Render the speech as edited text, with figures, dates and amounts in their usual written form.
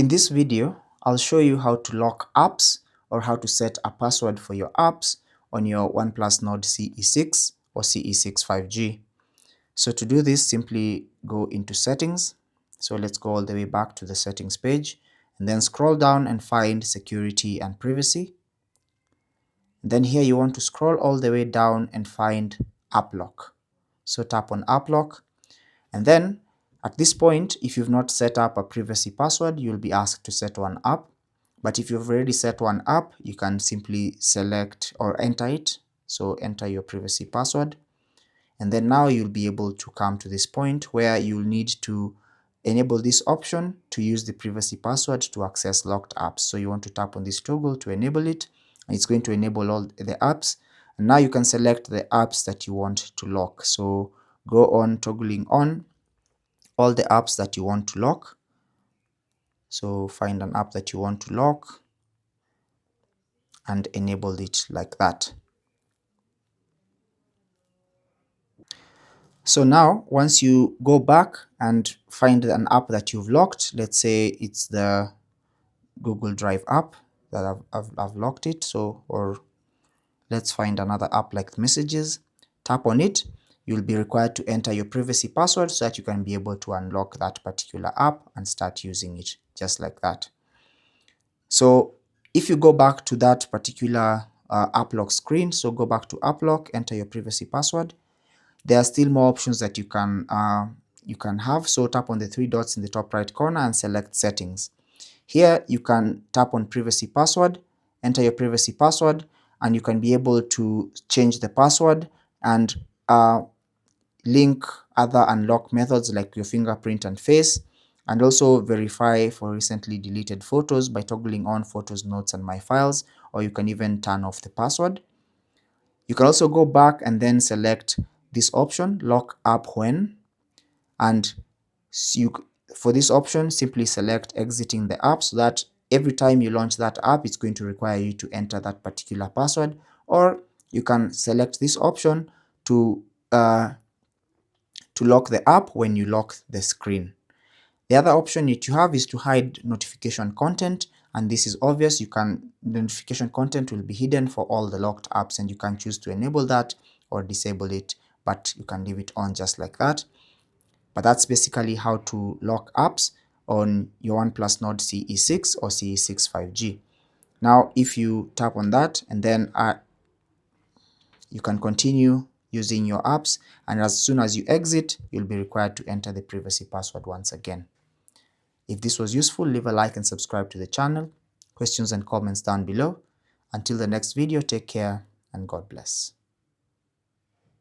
In this video, I'll show you how to lock apps or how to set a password for your apps on your OnePlus Nord CE6 or CE6 5G. So to do this, simply go into settings. So let's go all the way back to the settings page and then scroll down and find security and privacy. Then here you want to scroll all the way down and find app lock. So tap on app lock, and then at this point, if you've not set up a privacy password, you'll be asked to set one up. But if you've already set one up, you can simply select or enter it. So enter your privacy password. And then now you'll be able to come to this point where you'll need to enable this option to use the privacy password to access locked apps. So you want to tap on this toggle to enable it, and it's going to enable all the apps. And now you can select the apps that you want to lock. So go on toggling on all the apps that you want to lock. So find an app that you want to lock and enable it like that. So now once you go back and find an app that you've locked, let's say it's the Google Drive app that I've locked it, so, or let's find another app like Messages. Tap on it. You'll be required to enter your privacy password so that you can be able to unlock that particular app and start using it just like that. So if you go back to that particular app lock screen, so go back to app lock, enter your privacy password. There are still more options that you can have. So tap on the three dots in the top right corner and select settings. Here you can tap on privacy password, enter your privacy password, and you can be able to change the password and link other unlock methods like your fingerprint and face, and also verify for recently deleted photos by toggling on photos, notes, and my files, or you can even turn off the password. You can also go back and then select this option, lock app when, and for this option simply select exiting the app, so that every time you launch that app it's going to require you to enter that particular password. Or you can select this option to lock the app when you lock the screen. The other option that you have is to hide notification content, and this is obvious. The notification content will be hidden for all the locked apps, and you can choose to enable that or disable it, but you can leave it on just like that. But that's basically how to lock apps on your OnePlus Nord CE6 or CE6 5G. Now if you tap on that, and then you can continue using your apps, and as soon as you exit, you'll be required to enter the privacy password once again. If this was useful, leave a like and subscribe to the channel. Questions and comments down below. Until the next video, take care and God bless.